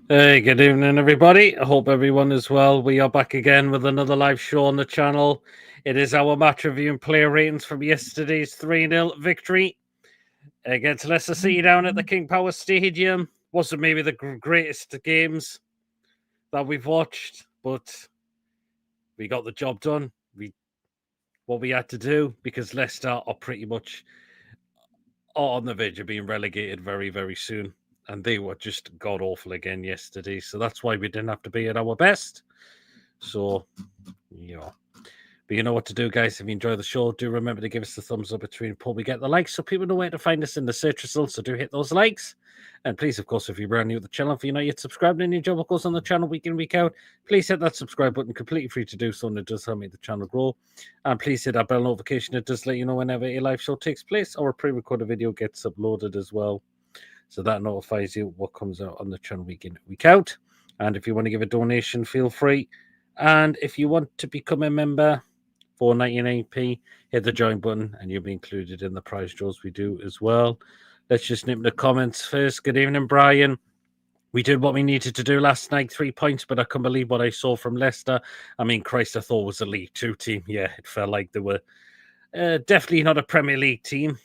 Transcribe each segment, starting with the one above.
Hey, good evening, everybody. I hope everyone is well. We are back again with another live show on the channel. It is our match review and player ratings from yesterday's 3-0 victory against Leicester City down at the King Power Stadium. Wasn't maybe the greatest games that we've watched, but we got the job done. What we had to do, because Leicester are pretty much on the verge of being relegated very, very soon. And they were just god awful again yesterday. So that's why we didn't have to be at our best. So, yeah. But you know what to do, guys. If you enjoy the show, do remember to give us the thumbs up between before we get the likes so people know where to find us in the search results. So do hit those likes. And please, of course, if you're brand new to the channel, if you're not yet subscribed and you enjoy what goes on the channel week in, week out, please hit that subscribe button, completely free to do so, and it does help make the channel grow. And please hit that bell notification. It does let you know whenever a live show takes place or a pre-recorded video gets uploaded as well. So that notifies you what comes out on the channel week in, week out. And if you want to give a donation, feel free. And if you want to become a member for 99p, hit the join button and you'll be included in the prize draws we do as well. Let's just nip the comments first. Good evening, Brian. We did what we needed to do last night, 3 points, but I can't believe what I saw from Leicester. I mean, Christ, I thought it was a League Two team. Yeah, it felt like they were definitely not a Premier League team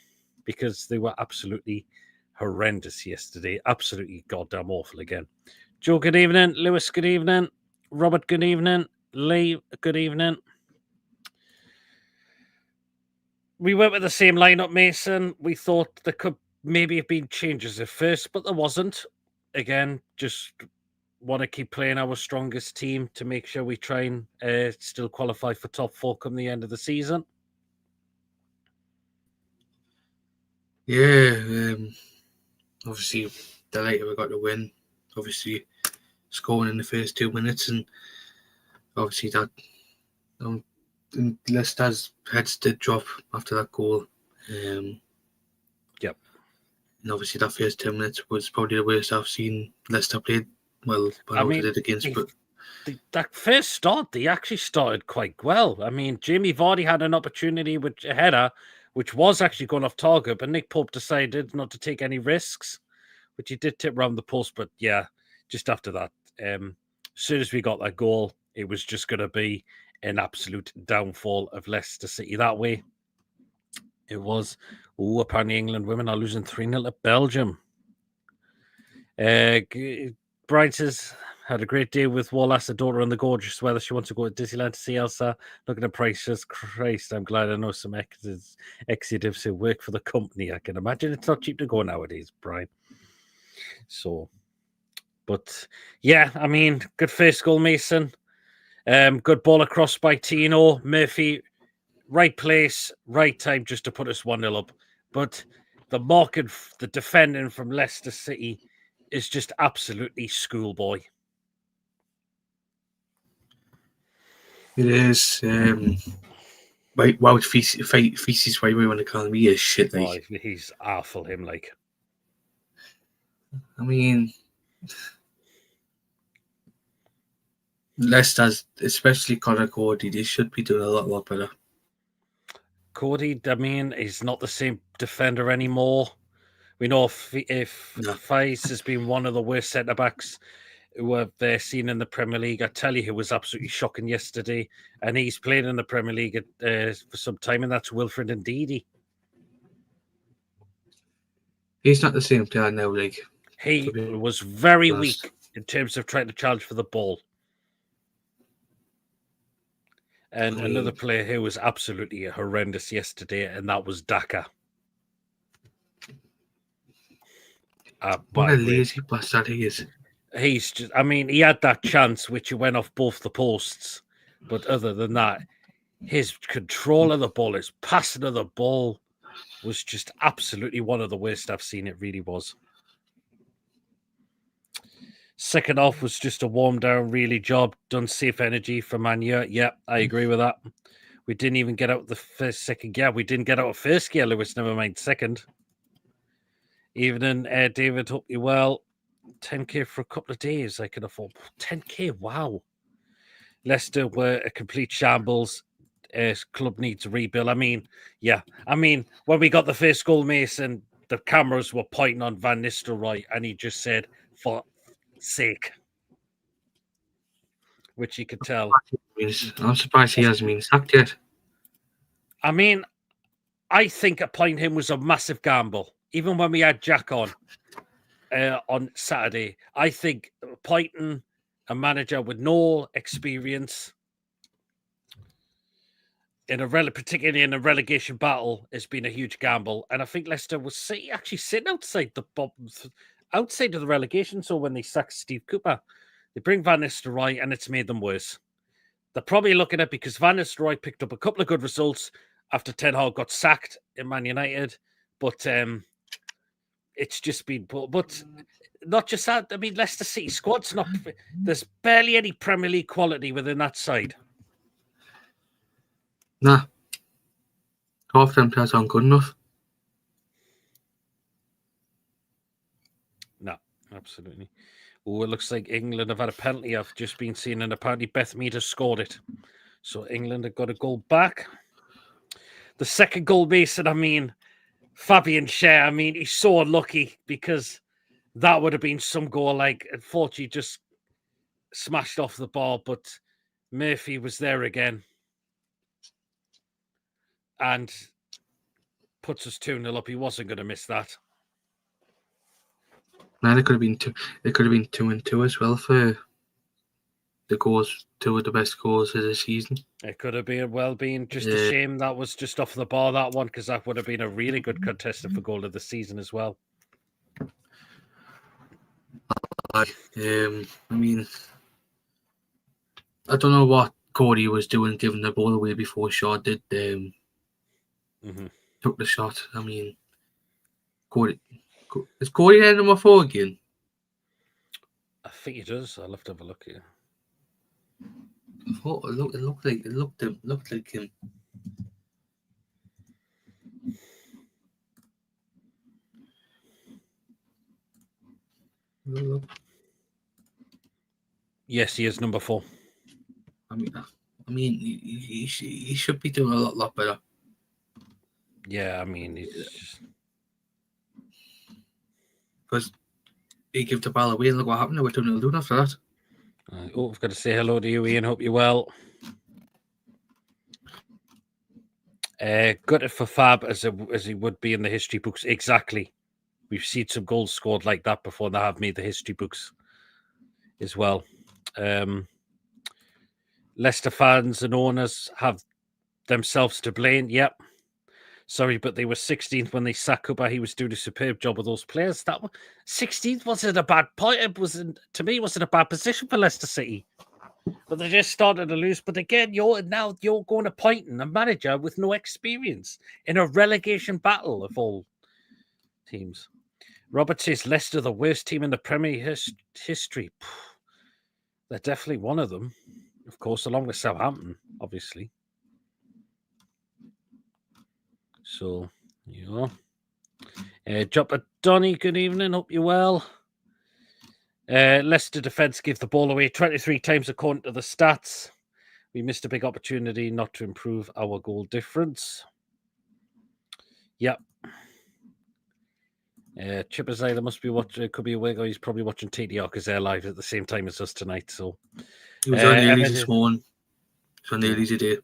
because they were absolutely horrendous yesterday. Absolutely goddamn awful again. Joe, good evening. Lewis, good evening. Robert, good evening. Lee, good evening. We went with the same lineup, Mason. We thought there could maybe have been changes at first, but there wasn't. Again, just want to keep playing our strongest team to make sure we try and still qualify for top four come the end of the season. Yeah, obviously delighted we got the win. Obviously scoring in the first 2 minutes, and obviously that Leicester's heads did drop after that goal. Yep. And obviously that first 2 minutes was probably the worst I've seen Leicester played. Well, I mean, did against, but that first start, they actually started quite well. I mean, Jamie Vardy had an opportunity with a header, which was actually going off target, but Nick Pope decided not to take any risks, which he did tip round the post. But yeah, just after that, as soon as we got that goal, it was just going to be an absolute downfall of Leicester City that way. It was. Oh, apparently England women are losing 3-0 to Belgium. Brian says, had a great day with Wallace, her daughter, in the gorgeous weather. She wants to go to Disneyland to see Elsa. Looking at prices, Christ, I'm glad I know some executives who work for the company. I can imagine it's not cheap to go nowadays, Brian. So, but yeah, I mean, good first goal, Mason. Good ball across by Tino. Murphy, right place, right time just to put us 1-0 up. But the marking, the defending from Leicester City is just absolutely schoolboy. it is. Wow, feces, why we want to call him? He is shit. Like, oh, he's awful. Him, like. I mean, Leicester's, especially Conor Cody, they should be doing a lot better. Cody, I mean, he's not the same defender anymore. We know if Faiz has been one of the worst centre backs who have seen in the Premier League. I tell you, he was absolutely shocking yesterday, and he's played in the Premier League for some time, and that's Wilfred Ndidi. He's not the same player now. Like, he was very weak in terms of trying to challenge for the ball. And another player who was absolutely horrendous yesterday, and that was Daka. What a lazy bastard he is. He's just, I mean, he had that chance which he went off both the posts. But other than that, his control of the ball, his passing of the ball was just absolutely one of the worst I've seen. It really was. Second half was just a warm down, really job done. Safe energy from Manu. Yeah, I agree with that. We didn't even get out the second gear. We didn't get out of first gear, Lewis. Never mind second. Evening, David. Hope you well. 10k for a couple of days. I can afford 10k. Wow. Leicester were a complete shambles. Club needs a rebuild. I mean, yeah. I mean, when we got the first goal, Mason, the cameras were pointing on Van Nistelrooy, and he just said, "For sake. Which you could tell. I'm surprised he hasn't been sacked yet. I mean, I think appointing him was a massive gamble. Even when we had Jack on Saturday, I think appointing a manager with no experience particularly in a relegation battle, has been a huge gamble. And I think Leicester was actually sitting outside outside of the relegation. So when they sacked Steve Cooper, they bring Van Nistelrooy, and it's made them worse. They're probably looking at because Van Nistelrooy picked up a couple of good results after Ten Hag got sacked in Man United, but it's just been. But not just that. I mean, Leicester City squad's not. There's barely any Premier League quality within that side. Nah. Half them players aren't good enough. No, absolutely. Oh, it looks like England have had a penalty. I've just been seeing, and apparently Beth Mead has scored it. So England have got a goal back. The second goal, Mason, I mean, Fabian Schär, I mean, he's so unlucky because that would have been some goal. Like, unfortunately, just smashed off the ball, but Murphy was there again and puts us 2-0 up. He wasn't going to miss that. Now they could have been 2. They could have been 2-2 as well for the goals. 2 of the best goals of the season. It could have been just a shame that was just off the bar, that one, because that would have been a really good contestant for goal of the season as well. I mean, I don't know what Cody was doing giving the ball away before Shaw did took the shot. I mean, is Cody there number 4 again? I think he does. I'll have to have a look here. I thought it looked like him. Yes, he is number 4. I mean, he should be doing a lot better. Yeah, I mean, he's because he gave the ball away and look what happened. They were 2-0 after that. I've got to say hello to you, Ian. Hope you're well. Gutted for Fab as he would be in the history books. Exactly. We've seen some goals scored like that before, and they have made the history books as well. Leicester fans and owners have themselves to blame. Yep. Sorry, but they were 16th when they sacked Cooper. He was doing a superb job with those players. That 16th wasn't a bad point. To me, wasn't a bad position for Leicester City. But they just started to lose. But again, you're going to appointing a manager with no experience in a relegation battle of all teams. Robert says Leicester the worst team in the Premier history. They're definitely one of them, of course, along with Southampton, obviously. So, Jopper Donny, good evening. Hope you're well. Leicester defence gave the ball away 23 times according to the stats. We missed a big opportunity not to improve our goal difference. Yep. Chipper Zyler must be watching. Could be awake, or he's probably watching TDR because they're live at the same time as us tonight. So he was on Ely's this morning. It's on Ely's today.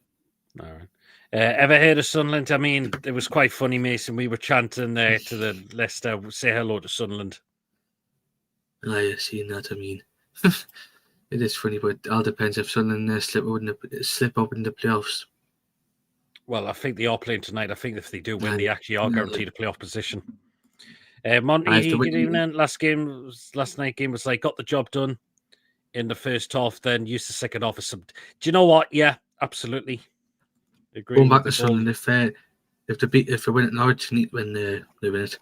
All right. Ever heard of Sunderland? I mean, it was quite funny, Mason. We were chanting there to the Leicester, say hello to Sunderland. I have seen that. I mean, it is funny, but it all depends if Sunderland slip up in the playoffs. Well, I think they are playing tonight. I think if they do win, they actually are guaranteed a playoff position. Monty, good evening. Last night game was like got the job done in the first half, then used the second half as some. Do you know what? Yeah, absolutely. Agree. Going back to Sunderland, if they win it Norwich, when they win it.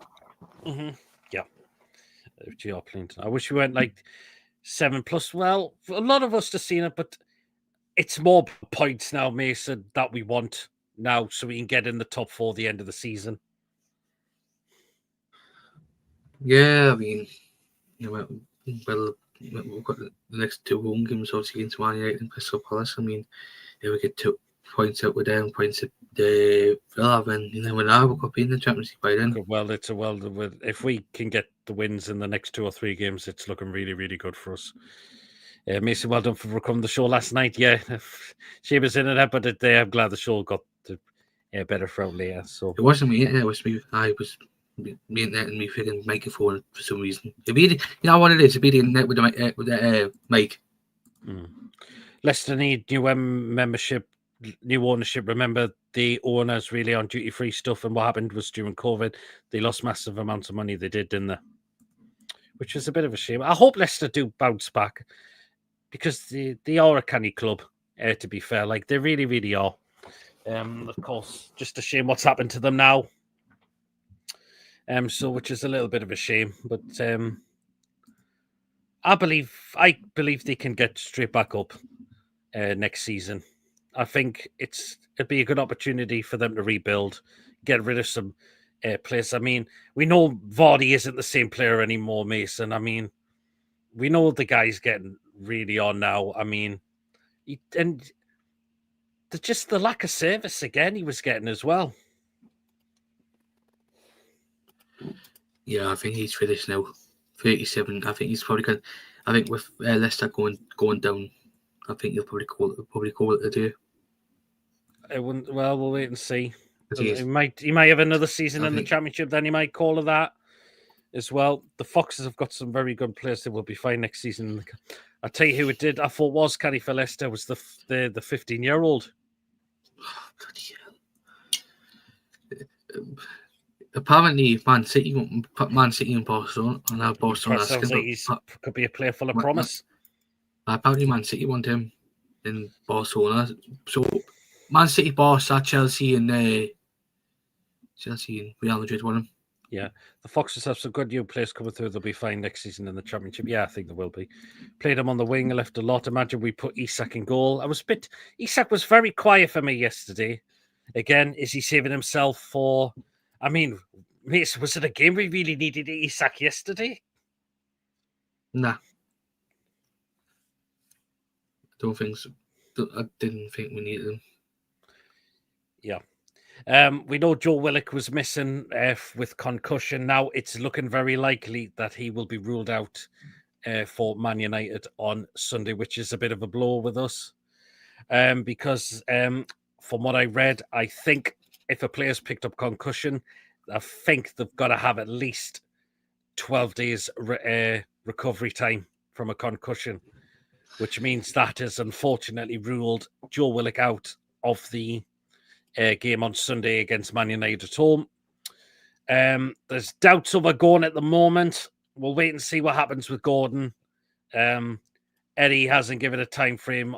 Yeah. If you are playing tonight. I wish we went like 7+. Well, a lot of us have seen it, but it's more points now, Mason, that we want now, so we can get in the top 4 at the end of the season. Yeah, I mean, well, we've got the next 2 home games, obviously against Man United and Crystal Palace. I mean, if we get 2 points out, we're down points at the Villa, and we'll be in the Champions League by then. Well, if we can get the wins in the next 2 or 3 games, it's looking really, really good for us. Mason, well done for recording the show last night. Yeah, she was in it, but I'm glad the show got better throughout later. So it wasn't me. It was me. I was me internet and me freaking microphone for some reason. If you know what it is, it'd be the internet with the mic. Leicester need new membership, new ownership. Remember, the owners really on duty-free stuff, and what happened was during COVID, they lost massive amounts of money. They did, didn't they? Which was a bit of a shame. I hope Leicester do bounce back because they are a canny club. To be fair, like they really, really are. Of course, just a shame what's happened to them now. So which is a little bit of a shame, but I believe they can get straight back up next season. I think it'd be a good opportunity for them to rebuild, get rid of some players. I mean, we know Vardy isn't the same player anymore, Mason. I mean, we know the guy's getting really on now. I mean, just the lack of service again he was getting as well. Yeah, I think he's finished now. 37. I think he's probably going. I think with Leicester going down, I think he'll probably call it a day. It wouldn't. Well, we'll wait and see. He might have another season in the Championship. Then he might call it that as well. The Foxes have got some very good players that will be fine next season. I'll tell you who it did. I thought was canny for Leicester was the 15-year-old. Apparently, Man City and Barcelona, and now Barcelona could be a player full of promise. Apparently, Man City want him in Barcelona. So, Man City, Barca, Chelsea, and Real Madrid want him. Yeah, the Foxes have some good new players coming through. They'll be fine next season in the Championship. Yeah, I think they will be. Played him on the wing, left a lot. Imagine we put Isak in goal. Isak was very quiet for me yesterday. Again, is he saving himself for? I mean, was it a game we really needed Isak yesterday? Nah. Don't think so. I didn't think we needed him. Yeah. We know Joe Willock was missing with concussion. Now it's looking very likely that he will be ruled out for Man United on Sunday, which is a bit of a blow with us. Because from what I read, I think if a player's picked up concussion, I think they've got to have at least 12 days recovery time from a concussion, which means that has unfortunately ruled Joe Willock out of the game on Sunday against Man United at home. There's doubts over Gordon at the moment. We'll wait and see what happens with Gordon. Eddie hasn't given a time frame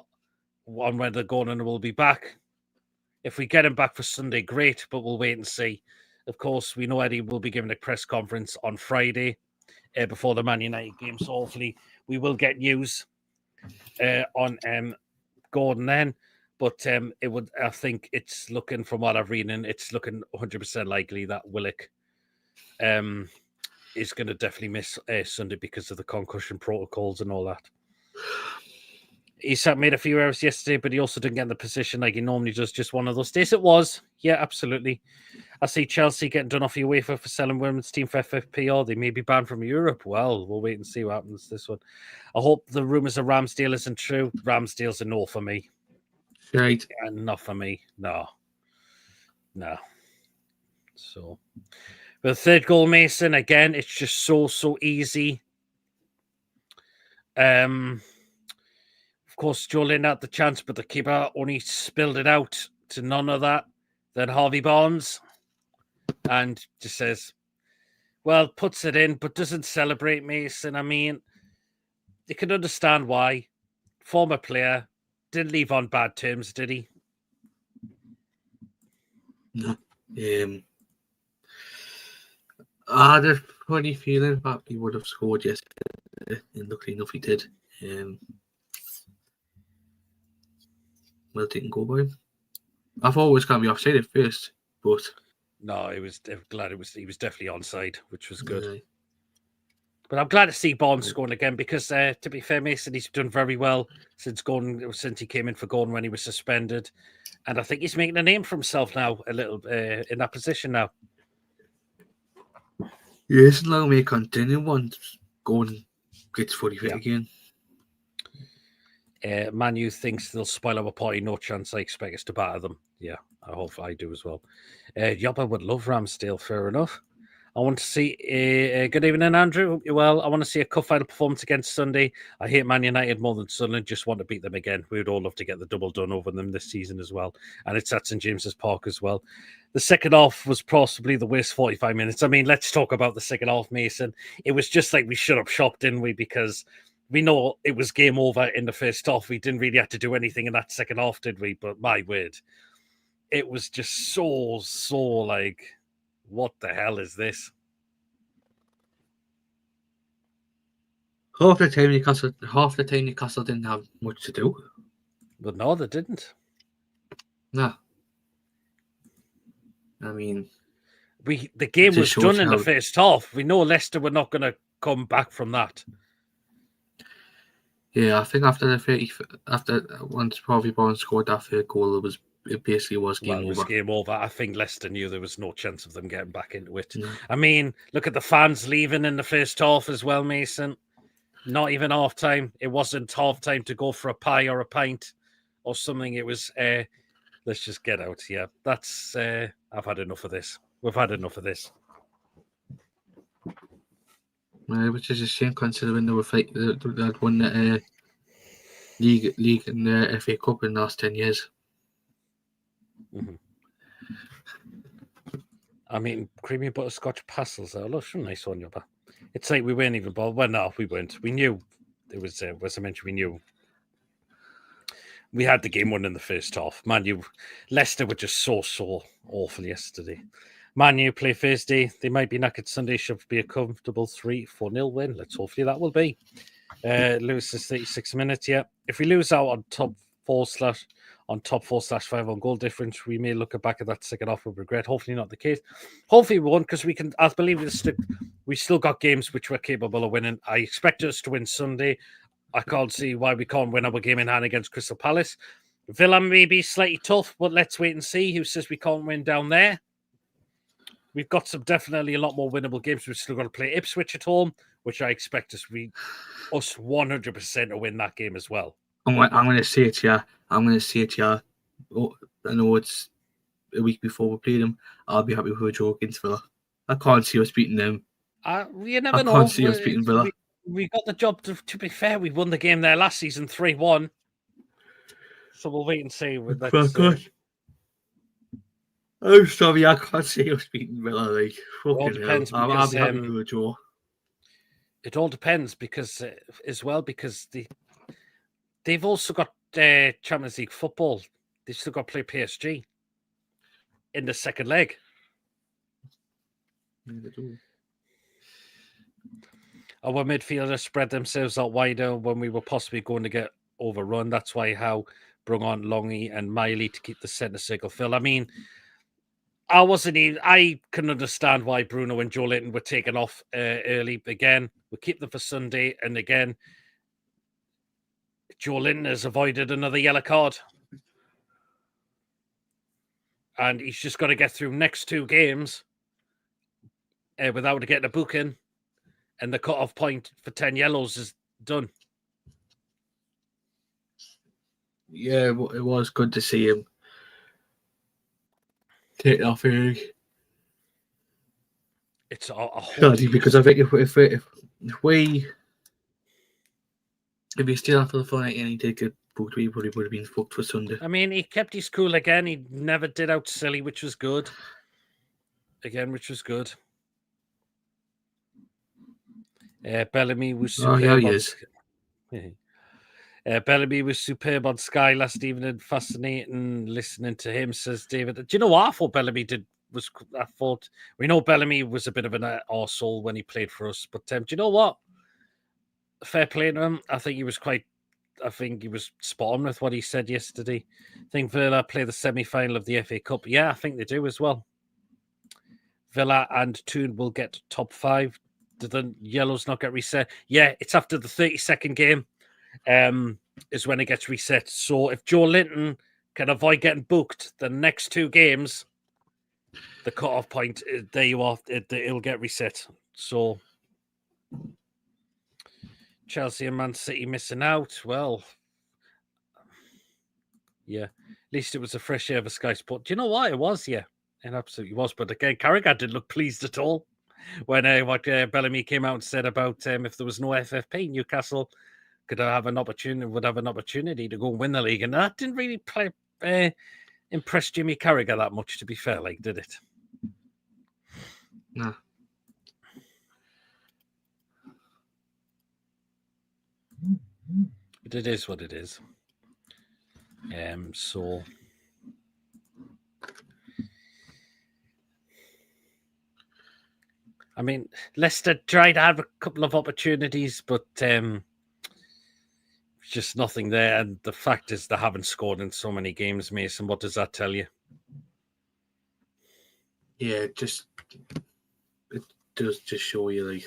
on whether Gordon will be back. If we get him back for Sunday, great, but we'll wait and see. Of course, we know Eddie will be giving a press conference on Friday before the Man United game, so hopefully we will get news on Gordon then. But I think it's looking, from what I've read, it's looking 100% likely that Willock is going to definitely miss Sunday because of the concussion protocols and all that. Isak made a few errors yesterday, but he also didn't get in the position like he normally does. Just one of those days. It was. Yeah, absolutely. I see Chelsea getting done off UEFA for selling women's team for FFP, they may be banned from Europe. Well, we'll wait and see what happens this one. I hope the rumours of Ramsdale isn't true. Ramsdale's a no for me. Right. And not for me. No. So, the third goal, Mason, again, it's just so easy. Of course, Joe Lynn had the chance, but the keeper only spilled it out to none other than Harvey Barnes. And just says, well, puts it in, but doesn't celebrate, Mason. I mean, you can understand why. Former player, didn't leave on bad terms, did he? No. I had a funny feeling that he would have scored yesterday, and luckily enough he did. Well, it didn't go by him. I thought it was going to be offside at first, but no, he was definitely onside, which was good. Yeah. But I'm glad to see Barnes scoring again because, to be fair, Mason, he's done very well since he came in for Gordon when he was suspended, and I think he's making a name for himself now a little in that position now. Yes, long may continue once going gets fully fit again. Man U thinks they'll spoil our party. No chance. I expect us to batter them. Yeah, I hope I do as well. Yobba would love Ramsdale. Fair enough. I want to see good evening, Andrew. Well, I want to see a cup final performance against Sunday. I hate Man United more than Sunderland. Just want to beat them again. We would all love to get the double done over them this season as well. And it's at St James's Park as well. The second half was possibly the worst 45 minutes. I mean, let's talk about the second half, Mason. It was just like we shut up shop, didn't we? Because we know it was game over in the first half. We didn't really have to do anything in that second half, did we? But my word, it was just so like, what the hell is this? Half the time Newcastle didn't have much to do. But no, they didn't. Nah. I mean, the game was done in the first half. We know Leicester were not going to come back from that. Yeah, I think after once Harvey Barnes scored that third goal, it basically was game over. It was game over. I think Leicester knew there was no chance of them getting back into it. No. I mean, look at the fans leaving in the first half as well, Mason. Not even half time. It wasn't half time to go for a pie or a pint or something. It was let's just get out. Yeah, that's I've had enough of this. We've had enough of this. Which is a shame considering they had won the league and the FA Cup in the last 10 years. Mm-hmm. I mean, creamy butterscotch pastels are a nice one, Yobba. It's like we weren't even bothered. Well, no, we weren't. We knew it was, as I mentioned, we knew we had the game won in the first half. Man U, Leicester were just so awful yesterday. Man U play Thursday. They might be knackered Sunday. Should be a comfortable 3-4-0 win. Let's hopefully that will be. Lewis is 36 minutes. Yeah. If we lose out on top 4/5 on goal difference, we may look back at that second half with regret. Hopefully not the case. Hopefully we won't, because we can. I believe we still got games which we're capable of winning. I expect us to win Sunday. I can't see why we can't win our game in hand against Crystal Palace. Villa may be slightly tough, but let's wait and see. Who says we can't win down there? We've got definitely a lot more winnable games. We've still got to play Ipswich at home, which I expect us 100% to win that game as well. I'm going to say it, yeah. Oh, I know it's a week before we play them. I'll be happy with a draw against Villa. I can't see us beating them. You never know. I can't see us beating Villa. We got the job. To be fair, we won the game there last season 3-1. So we'll wait and see. I'm sorry, I can't see us beating Villa. Like, fucking hell. I'll be happy with a draw. It all depends because they've also got Champions League football. They've still got to play PSG in the second leg. Yeah, they do. Our midfielders spread themselves out wider when we were possibly going to get overrun. That's why Howe brought on Longy and Miley to keep the centre circle filled. I mean, I can understand why Bruno and Joe Linton were taken off early. Again, we'll keep them for Sunday. And again, Joe Linton has avoided another yellow card. And he's just got to get through next two games without getting a booking. And the cut-off point for 10 yellows is done. Yeah, it was good to see him take it off here. It's a because I think if he stayed after the fight and he did get booked, he probably would have been fucked for Sunday. I mean, he kept his cool again. He never did out silly, which was good. Bellamy was superb. Oh, yeah, he is. Bellamy was superb on Sky last evening. Fascinating listening to him, says David. Do you know what I thought Bellamy did? We know Bellamy was a bit of an arsehole when he played for us, but do you know what? Fair play to him. I think he was spot on with what he said yesterday. I think Villa play the semi-final of the FA Cup. Yeah, I think they do as well. Villa and Toon will get top 5. Did the yellows not get reset? Yeah, it's after the 32nd game is when it gets reset. So if Joe Linton can avoid getting booked the next two games, the cut-off point, there you are, it'll get reset. So Chelsea and Man City missing out. Well, yeah, at least it was a fresh air of a Sky Sport. Do you know why it was? Yeah, it absolutely was. But again, Carragher didn't look pleased at all when what Bellamy came out and said about if there was no FFP, Newcastle would have an opportunity to go and win the league, and that didn't really impress Jimmy Carragher that much, to be fair, like, did it? No. But it is what it is. So I mean, Leicester tried to have a couple of opportunities, but just nothing there. And the fact is they haven't scored in so many games, Mason. What does that tell you? Yeah, it does just show you, like.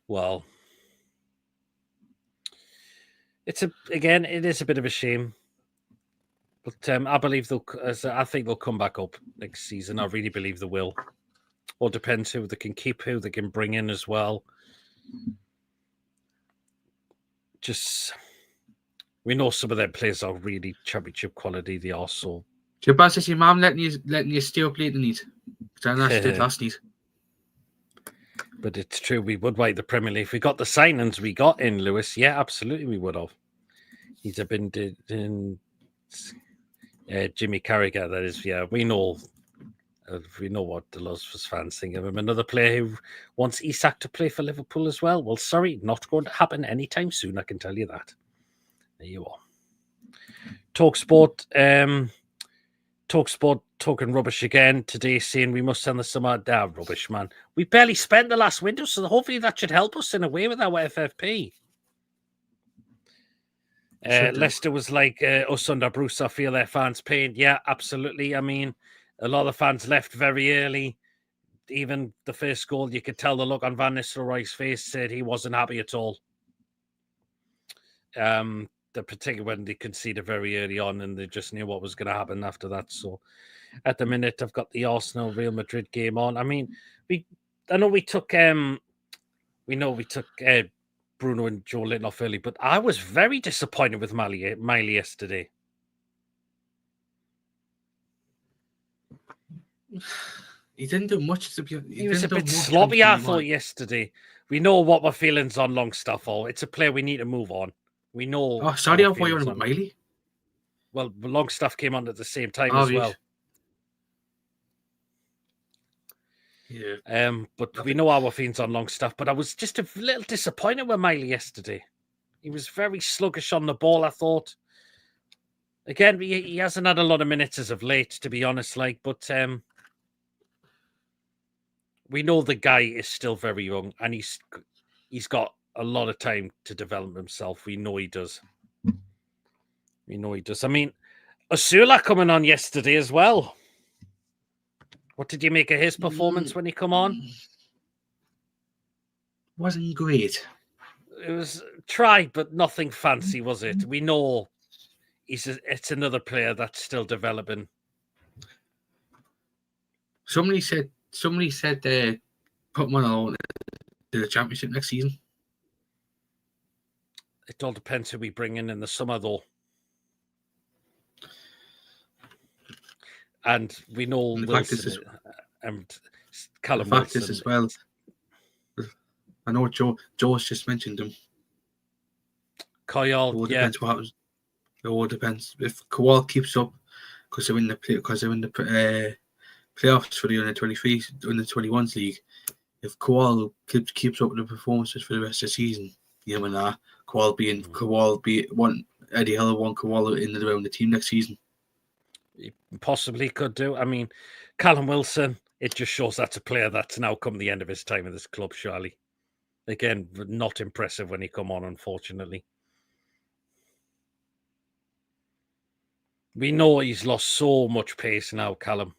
Well, it is a bit of a shame, but I believe I think they'll come back up next season. I really believe they will. All depends who they can keep, who they can bring in as well. Just we know some of their players are really championship quality. They are so. Jabba says your mum letting you stay up late tonight. Because I did last night. But it's true, we would wait the Premier League. If we got the signings we got in, Lewis, yeah, absolutely we would have. He's been in Jimmy Carragher, that is, yeah, we know what the Losfors fans think of him. Another player who wants Isak to play for Liverpool as well. Well, sorry, not going to happen anytime soon, I can tell you that. There you are. TalkSport talking rubbish again today, saying we must send the summer down. Rubbish, man. We barely spent the last window, so hopefully that should help us in a way with our FFP. Leicester was like us under Bruce. I feel their fans' pain. Yeah, absolutely. I mean, a lot of the fans left very early. Even the first goal, you could tell the look on Van Nistelrooy's face said he wasn't happy at all. Particularly when they conceded very early on, and they just knew what was going to happen after that. So, at the minute, I've got the Arsenal Real Madrid game on. I mean, we took Bruno and Joe Linton off early, but I was very disappointed with Miley yesterday. He didn't do much. He was a bit sloppy, I thought, yesterday. We know what my feelings on Longstaff are. It's a player we need to move on. We know. Oh, sorry, I thought you were on Miley. Well, Longstaff came on at the same time as well. Yeah. But we know our feelings on Longstaff. But I was just a little disappointed with Miley yesterday. He was very sluggish on the ball, I thought. Again, he hasn't had a lot of minutes as of late, to be honest. But we know the guy is still very young, and he's got a lot of time to develop himself. We know he does. I mean, Osula coming on yesterday as well. What did you make of his performance when he come on? Wasn't great. It was tried, but nothing fancy, was it? We know it's another player that's still developing. Somebody said put him on to the Championship next season. It all depends who we bring in the summer, though. And we know Wilson and Callum Wilson as well. I know Joe's just mentioned him. Kyle, depends what happens. It all depends if Kowal keeps up because they're in the playoffs for the under 23s, under 21s league. If Kowal keeps up with the performances for the rest of the season, Kowal be one Eddie Heller, one Kowal in and around the team next season. He possibly could do. I mean, Callum Wilson, it just shows that's a player that's now come the end of his time at this club, surely. Again, not impressive when he come on, unfortunately. We know he's lost so much pace now, Callum.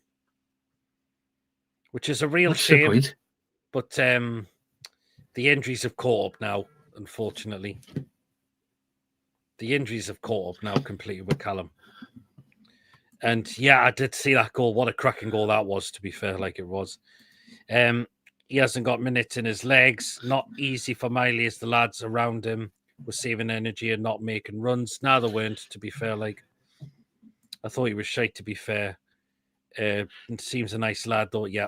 Which is a real shame. But the injuries have caught up now, unfortunately. The injuries have caught up now completely with Callum. And yeah, I did see that goal. What a cracking goal that was, to be fair, like it was. He hasn't got minutes in his legs. Not easy for Miley as the lads around him were saving energy and not making runs. Now they weren't, to be fair. Like, I thought he was shite, to be fair. Seems a nice lad, though. Yeah.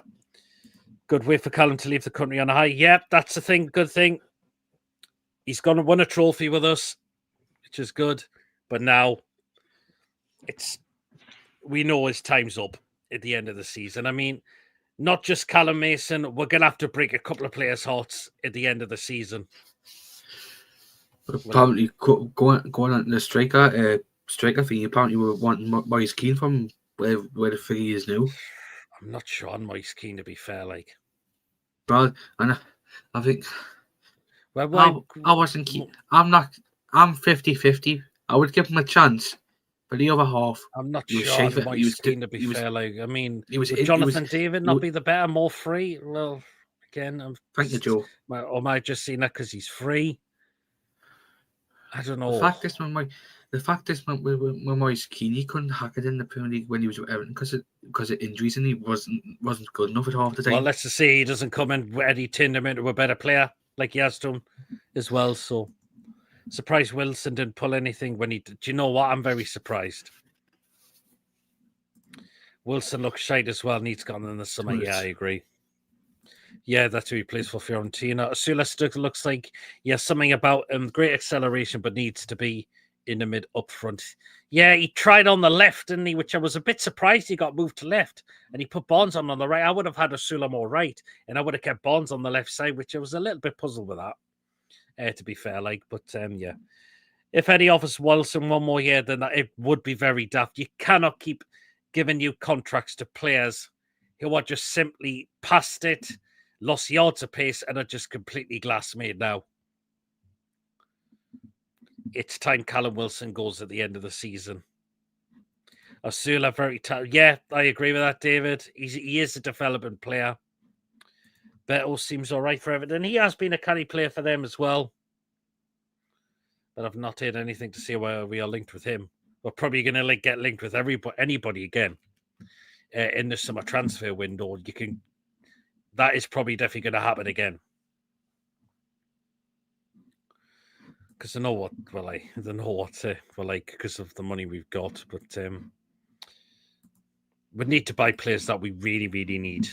Good way for Callum to leave the country on a high. Yep, that's the thing. Good thing. He's going to win a trophy with us, which is good. But now we know his time's up at the end of the season. I mean, not just Callum Mason. We're going to have to break a couple of players' hearts at the end of the season. Apparently, going on the striker thing, apparently we're wanting Maurice Keane from where the figure is now. I'm not sure on Maurice Keane, to be fair. Like, But and I think well, I wasn't keen. I'm 50-50. I would give him a chance. But the other half, I'm not sure on Maurice Keane, to be fair. Like, I mean, would Jonathan David not be the better, more free? Well, again, thank you, Joe. Or am I just saying that because he's free? I don't know. The fact is, when Maurice Keane, he couldn't hack it in the Premier League when he was with Everton because of injuries, and he wasn't good enough at half the time. Well, let's just say he doesn't come in. Eddie turned him into a better player, like he has done as well. So, surprised Wilson didn't pull anything when he did. Do you know what? I'm very surprised. Wilson looks shite as well. Needs gone in the summer. Yeah, I agree. Yeah, that's who he plays for Fiorentina. Asula looks like he has something about him. Great acceleration, but needs to be in the mid up front. Yeah, he tried on the left, didn't he? Which I was a bit surprised he got moved to left. And he put Barnes on the right. I would have had Asula more right. And I would have kept Barnes on the left side, which I was a little bit puzzled with that, to be fair. But yeah. If Eddie offers Wilson one more year, then it would be very daft. You cannot keep giving new contracts to players who are just simply past it, lost yards of pace, and are just completely glass made now. It's time Callum Wilson goes at the end of the season. Asula, very talented. Yeah, I agree with that, David. He is a development player. Beto seems all right for Everton. He has been a canny player for them as well. But I've not heard anything to say where we are linked with him. We're probably going to get linked with anybody again in the summer transfer window. That is probably definitely going to happen again. Because I know what we're like. I don't know what we're like because of the money we've got. But we need to buy players that we really, really need.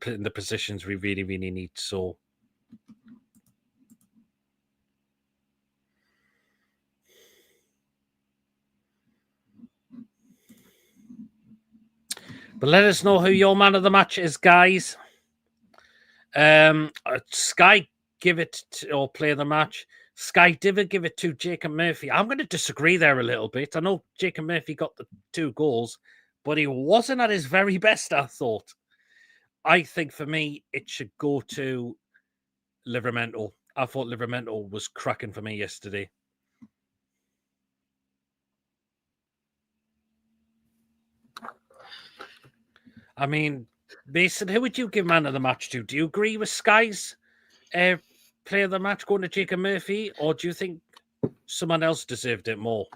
In the positions we really, really need. So. But let us know who your man of the match is, guys. Sky give it or play of the match. Sky Divid give it to Jacob Murphy. I'm going to disagree there a little bit. I know Jacob Murphy got the 2 goals, but he wasn't at his very best, I thought. I think for me, it should go to Livramento. I thought Livramento was cracking for me yesterday. I mean, Mason, who would you give man of the match to? Do you agree with Sky's player of the match going to Jacob Murphy, or do you think someone else deserved it more?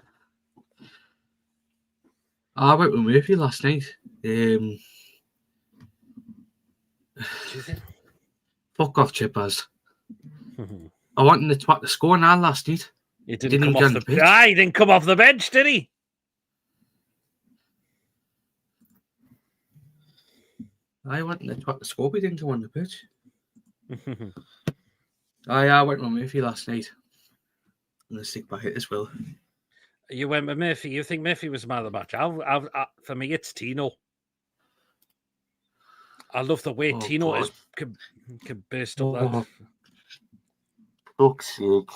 I went with Murphy last night. Do you think? Fuck off, Chippers. I wanted to twat the score now last night. He didn't come off the bench. He didn't come off the bench, did he? I wanted to twat the score, but he didn't come on the pitch. I went with Murphy last night. I'm going to stick by it as well. You went with Murphy. You think Murphy was man of the match? For me, it's Tino. I love the way Tino can burst up that. Fuck's sake.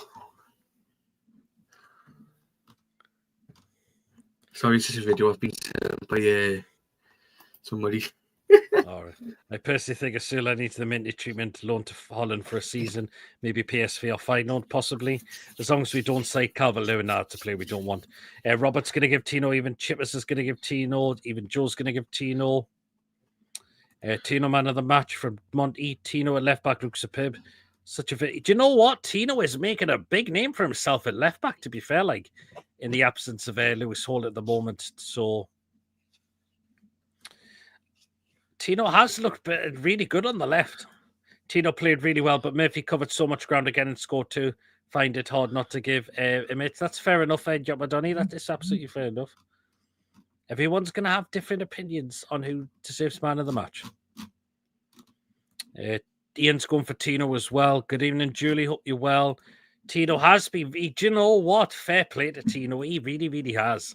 Sorry, this is a video I've been sent by somebody. All right. I personally think Asula needs the minty treatment, loan to Holland for a season, maybe PSV or Feyenoord, possibly. As long as we don't say Calvert-Lewin now to play, we don't want. Robert's going to give Tino, even Chippers is going to give Tino, even Joe's going to give Tino. Tino man of the match from Monty. Tino at left back looks superb. Do you know what? Tino is making a big name for himself at left back, to be fair, like in the absence of Lewis Hall at the moment. So Tino has looked really good on the left. Tino played really well, but Murphy covered so much ground again and scored two. Find it hard not to give him it. That's fair enough, Jomadoni. That is absolutely fair enough. Everyone's going to have different opinions on who deserves man of the match. Ian's going for Tino as well. Good evening, Julie. Hope you're well. Tino has been... Do you know what? Fair play to Tino. He really, really has.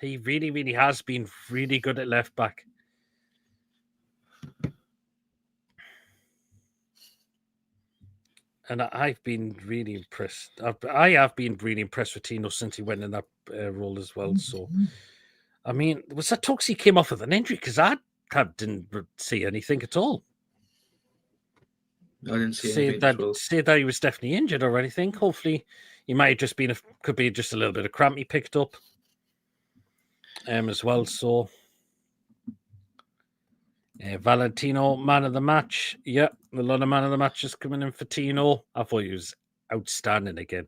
He really, really has been really good at left back. And I've been really impressed. I have been really impressed with Tino since he went in that role as well. So, I mean, was that talks he came off with an injury? Because I didn't see anything at all. I didn't see anything. Say that he was definitely injured or anything. Hopefully, he might have just been could be just a little bit of cramp he picked up. As well. So, Valentino, man of the match. Yep, a lot of man of the match is coming in for Tino. I thought he was outstanding again.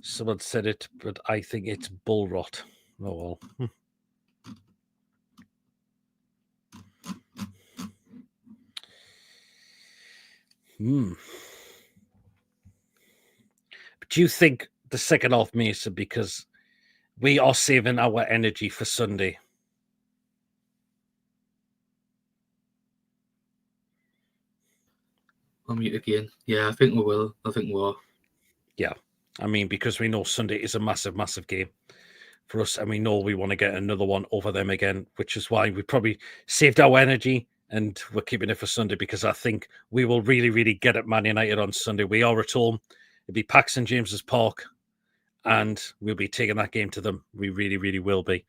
Someone said it, but I think it's bull rot. Oh well. But do you think the second half, Mason, because we are saving our energy for Sunday? I'll mute again. Yeah, I think we will. I think we are. Yeah. I mean, because we know Sunday is a massive, massive game for us, and we know we want to get another one over them again, which is why we probably saved our energy and we're keeping it for Sunday, because I think we will really, really get at Man United on Sunday. We are at home. It'll be Pax St James's Park, and we'll be taking that game to them. We really, really will be.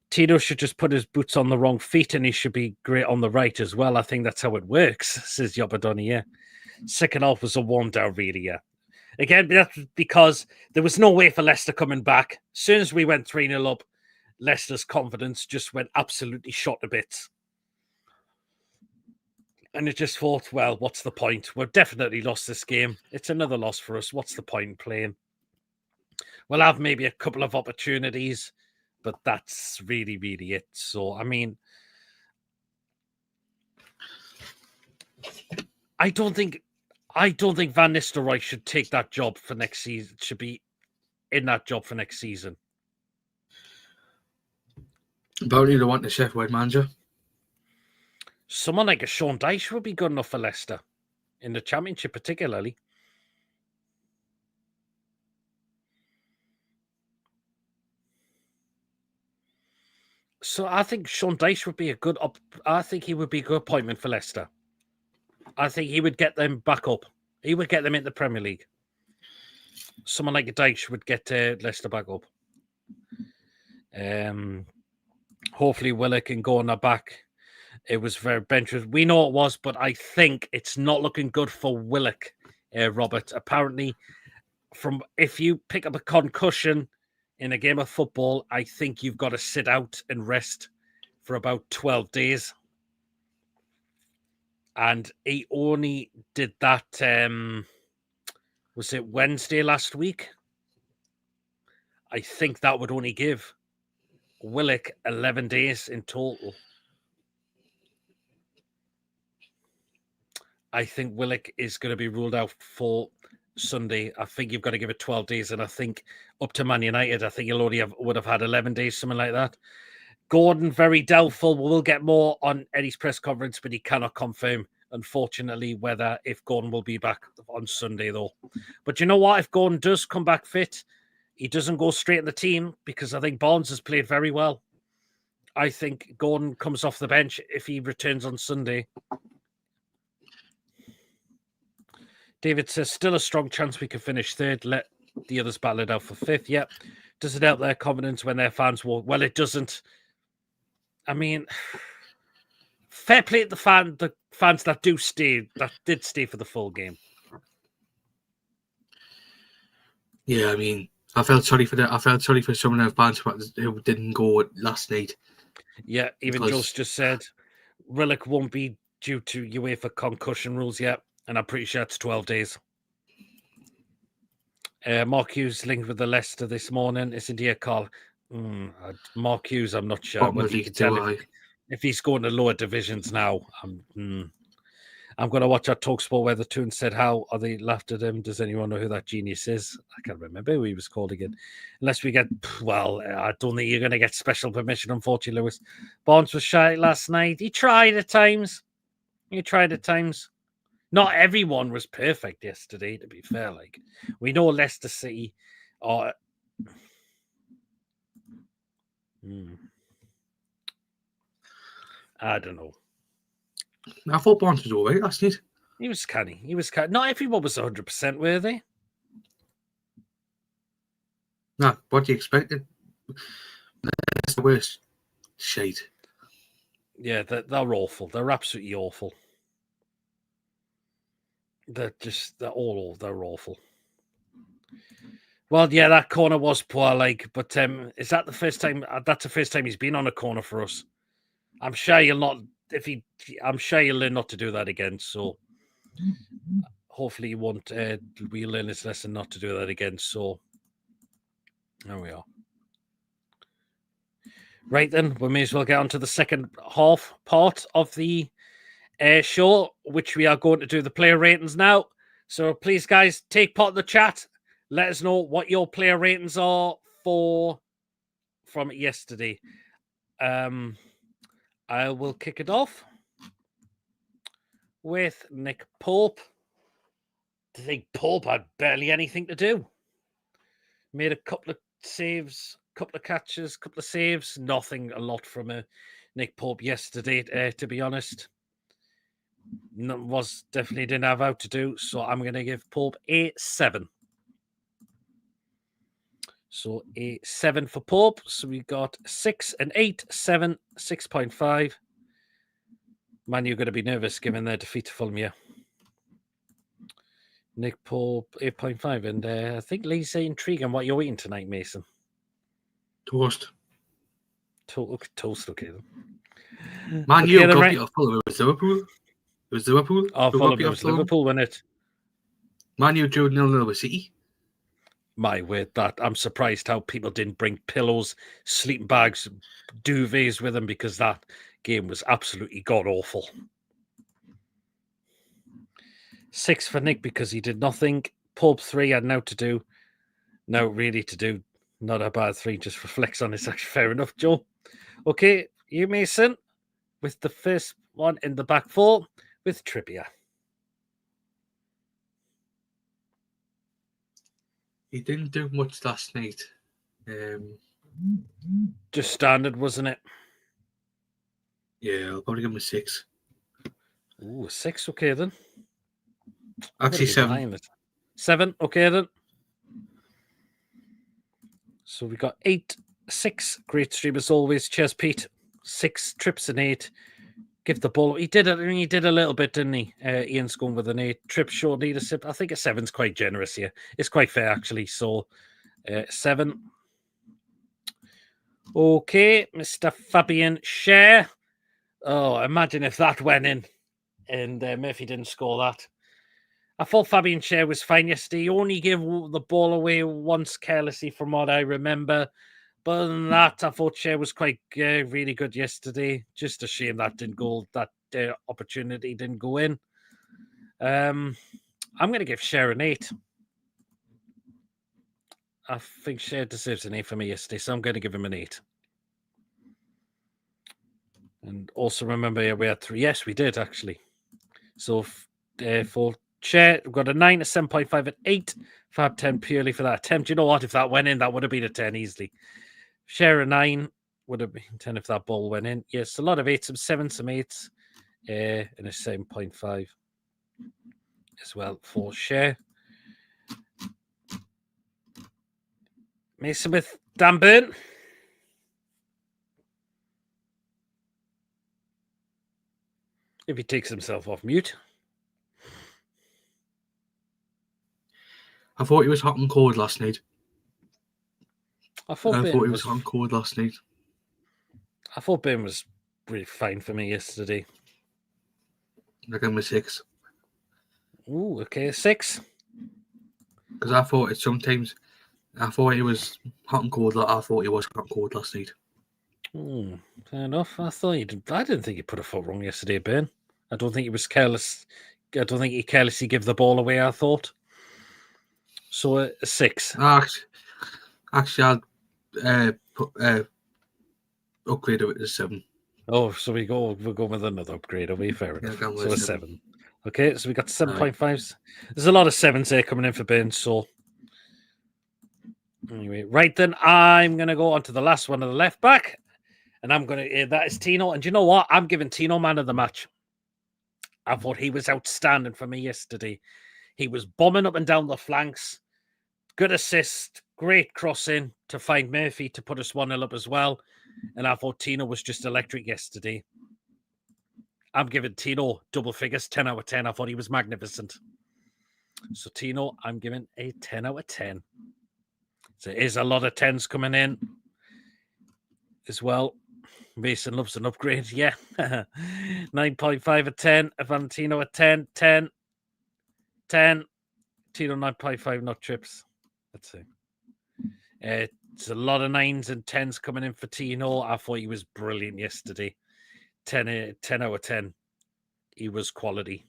Tino should just put his boots on the wrong feet, and he should be great on the right as well. I think that's how it works, says Yobadoni, yeah. Second half was a warm down, really, yeah. Again, that's because there was no way for Leicester coming back. As soon as we went 3-0 up, Leicester's confidence just went absolutely shot to bits. And it just thought, well, what's the point? We've definitely lost this game. It's another loss for us. What's the point in playing? We'll have maybe a couple of opportunities, but that's really, really it. So, I mean, I don't think Van Nistelrooy should take that job for next season. Should be in that job for next season. Apparently, they want the Sheffield manager. Someone like a Sean Dyche would be good enough for Leicester in the Championship, particularly. So I think Sean Dyche would be a good. I think he would be a good appointment for Leicester. I think he would get them back up. He would get them in the Premier League. Someone like a Dyche would get Leicester back up. Hopefully Willock can go on their back. It was very benches. We know it was, but I think it's not looking good for Willock, Robert. Apparently, if you pick up a concussion in a game of football, I think you've got to sit out and rest for about 12 days. And he only did that, was it Wednesday last week? I think that would only give Willock 11 days in total. I think Willock is going to be ruled out for Sunday. I think you've got to give it 12 days. And I think up to Man United, I think he'll would have had 11 days, something like that. Gordon, very doubtful. We'll get more on Eddie's press conference, but he cannot confirm, unfortunately, if Gordon will be back on Sunday, though. But you know what? If Gordon does come back fit, he doesn't go straight in the team, because I think Barnes has played very well. I think Gordon comes off the bench if he returns on Sunday. David says, still a strong chance we could finish third. Let the others battle it out for fifth. Yep. Does it help their confidence when their fans walk? Well, it doesn't. I mean, fair play to the fans that did stay for the full game. Yeah, I mean, I felt sorry for some of the fans who didn't go last night. Yeah, even Joe's just said Willock won't be due to UEFA concussion rules yet, and I'm pretty sure it's 12 days. Mark Hughes linked with the Leicester this morning. It's India Carl. Mark Hughes, I'm not sure whether you can tell if he's going to lower divisions now, I'm going to watch our Talksport where the tune said, how are they laughed at him? Does anyone know who that genius is? I can't remember who he was called again. Unless we get, well, I don't think you're going to get special permission, unfortunately, Lewis. Barnes was shy last night. He tried at times. Not everyone was perfect yesterday, to be fair. Like, we know Leicester City are... I don't know. I thought Barnes was all right last night. He was canny. Not everyone was 100% worthy. Nah, what do you expect? That's the worst shade. Yeah, they're awful. They're absolutely awful. They're awful. Well, yeah, that corner was poor, like, but is that the first time? That's the first time he's been on a corner for us. I'm sure he'll not. I'm sure he'll learn not to do that again. So hopefully he won't. We'll learn his lesson not to do that again. So there we are. Right then, we may as well get on to the second half part of the show, which we are going to do the player ratings now. So please, guys, take part in the chat. Let us know what your player ratings are from yesterday. I will kick it off with Nick Pope. I think Pope had barely anything to do. Made a couple of saves, couple of catches, couple of saves. Nothing a lot from Nick Pope yesterday, to be honest. Definitely didn't have out to do. So I'm going to give Pope a 7. So a 7 for Pope. So we got 6 and 8, 7, 6.5. Man, you're going to be nervous given their defeat to Fulham, yeah. Nick Pope, 8.5. And I think Lee's intriguing what you're eating tonight, Mason. Toast. Toast, okay. Then. Man, you got beat off Fulham. It was Liverpool. It was Liverpool. Oh, Fulham, it was Liverpool, wasn't it? Man, you drew 0-0 with City. My word, that I'm surprised how people didn't bring pillows, sleeping bags, duvets with them because that game was absolutely god-awful. 6 for Nick because he did nothing. Pope 3 had now really to do. Not a bad 3, just reflects on it. Actually, fair enough, Joe. Okay, you, Mason, with the first one in the back 4 with Trippier. He didn't do much last night. Just standard, wasn't it? Yeah, I'll probably give him a 6. Ooh, 6, okay then. Actually, 7. 7, okay then. So we got 8, 6. Great stream as always. Cheers, Pete. 6 trips and 8. Give the ball. He did a little bit, didn't he? Ian's going with an 8. Trip short leadership. I think a 7's quite generous here. It's quite fair, actually. So 7. Okay, Mr. Fabian Schär. Oh, imagine if that went in and Murphy didn't score that. I thought Fabian Schär was fine yesterday. He only gave the ball away once carelessly from what I remember. But other than that, I thought Schär was quite really good yesterday. Just a shame that opportunity didn't go in. I'm going to give Schär an 8. I think Schär deserves an 8 for me yesterday, so I'm going to give him an 8. And also remember, we had 3. Yes, we did, actually. So for Schär, we've got a 9, a 7.5, an 8, Fab 10 purely for that attempt. You know what? If that went in, that would have been a 10 easily. Schär a 9 would have been 10 if that ball went in. Yes, a lot of 8s, some 7s, some 8s, and a 7.5 as well for Schär. Mason with Dan Burn. If he takes himself off mute. I thought he was hot and cold last night. I thought he was hot and cold last night. I thought Ben was really fine for me yesterday. I give him a 6. Ooh, okay, 6. Because I thought he was hot and cold. I thought he was hot and cold last night. Fair enough. I didn't think he put a foot wrong yesterday, Ben. I don't think he was careless. I don't think he carelessly gave the ball away, I thought. So a 6. Actually, I'll upgrade it to 7. Oh, so we're going with another upgrade, are we? Fair enough. So a 7. Okay, so we got 7.5s. There's a lot of 7s there coming in for Ben, so anyway, right then, I'm going to go on to the last one of the left back, and that is Tino. And you know what? I'm giving Tino man of the match. I thought he was outstanding for me yesterday. He was bombing up and down the flanks. Good assist, great crossing to find Murphy to put us 1-0 up as well. And I thought Tino was just electric yesterday. I'm giving Tino double figures, 10 out of 10. I thought he was magnificent. So Tino, I'm giving a 10 out of 10. So there is a lot of 10s coming in as well. Mason loves an upgrade, yeah. 9.5 out of 10. Valentino at 10, 10, 10. Tino 9.5, not trips. Let's see. It's a lot of 9s and 10s coming in for Tino. I thought he was brilliant yesterday. 10 out of 10. He was quality.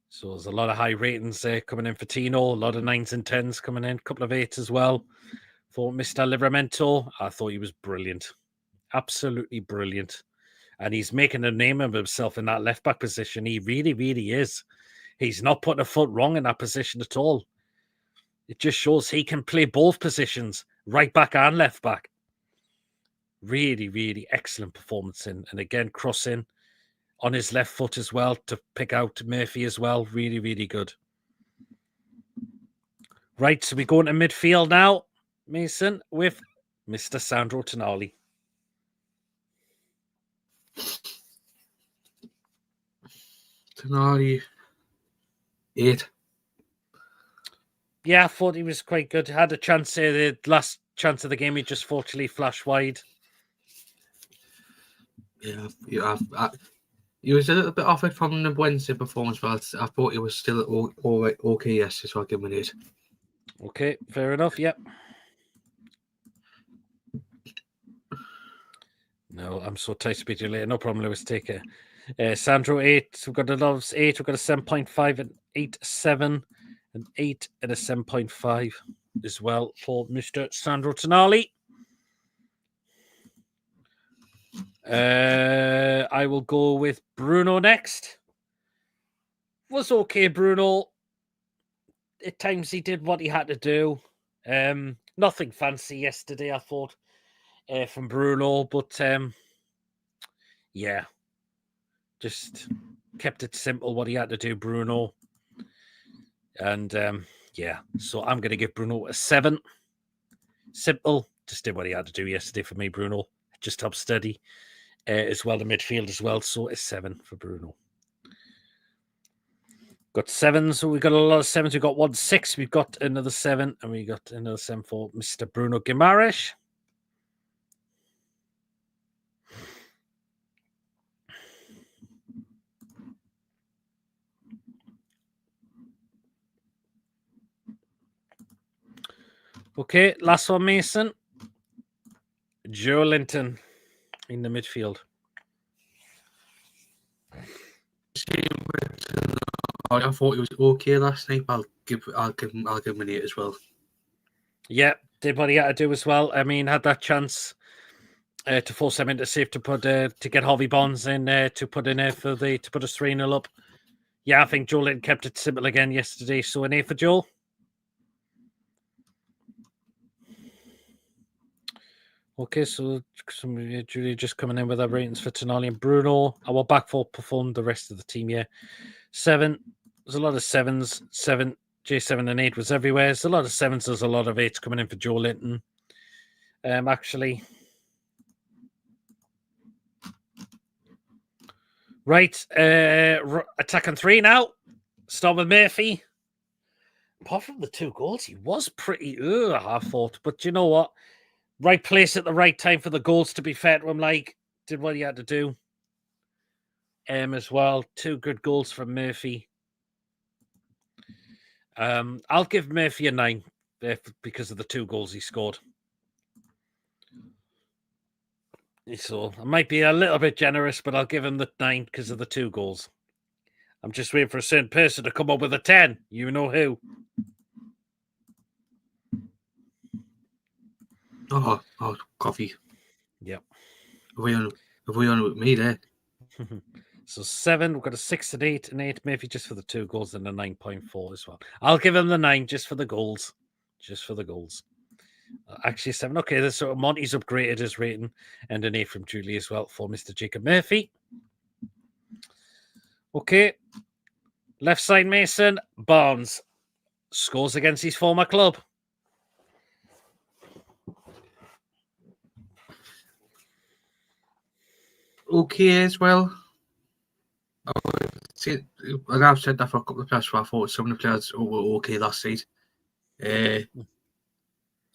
So there's a lot of high ratings there coming in for Tino. A lot of 9s and 10s coming in. A couple of 8s as well. For Mr. Livramento, I thought he was brilliant. Absolutely brilliant. And he's making a name of himself in that left-back position. He really, really is. He's not putting a foot wrong in that position at all. It just shows he can play both positions, right back and left back. Really, really excellent performance in. And again, crossing on his left foot as well to pick out Murphy as well. Really, really good. Right, so we go into midfield now, Mason, with Mr. Sandro Tonali. Tonali, 8. Yeah, I thought he was quite good. Had a chance there, the last chance of the game, he just fortunately flashed wide. Yeah, he was a little bit off it from the Wednesday performance, but I thought he was still all right, okay, yes, so I'll give him an 8. Okay, fair enough, yep. No, I'm so tight to speak to you later. No problem, Lewis. Take it. Sandro 8. We've got a lot of 8. We've got a 7.5 and 8, 7, and 8 and a 7.5 as well for Mr. Sandro Tonali. I will go with Bruno next. Was okay, Bruno. At times he did what he had to do. Nothing fancy yesterday, I thought. From Bruno, but yeah, just kept it simple what he had to do, Bruno. And yeah, so I'm going to give Bruno a 7. Simple, just did what he had to do yesterday for me, Bruno. Just helped steady as well, the midfield as well. So a 7 for Bruno. Got 7s, so we've got a lot of 7s. We've got 1 6, we've got another 7, and we got another 7 for Mr. Bruno Guimaraes. Okay, last one, Mason. Joe Linton in the midfield. I thought he was okay last night, but I'll give him an 8 as well. Yeah, did what he had to do as well. I mean, had that chance to force him into safe to get Harvey Barnes in to put in there to put us 3-0 up. Yeah, I think Joe Linton kept it simple again yesterday. So an 8 for Joe. Okay, so Julie just coming in with our ratings for Tonali and Bruno. Our back four performed, the rest of the team, yeah. 7. There's a lot of 7s. 7, J7 and 8 was everywhere. There's a lot of 7s. There's a lot of 8s coming in for Joe Linton. Actually. Right. Attacking 3 now. Start with Murphy. Apart from the 2 goals, he was pretty, I thought. But you know what? Right place at the right time for the goals, to be fair to him. Did what he had to do. As well. 2 good goals from Murphy. I'll give Murphy a 9 because of the 2 goals he scored. So I might be a little bit generous, but I'll give him the 9 because of the 2 goals. I'm just waiting for a certain person to come up with a 10. You know who. Oh, coffee. Yep. Have we on with me there? So 7, we've got a 6 and 8 and 8, maybe just for the 2 goals and a 9.4 as well. I'll give him the 9 just for the goals. Just for the goals. Actually, 7. Okay, so Monty's upgraded his rating and an 8 from Julie as well for Mr. Jacob Murphy. Okay. Left side Mason, Barnes scores against his former club. Okay as well. I've said that for a couple of players, so I thought some of the players were okay last season.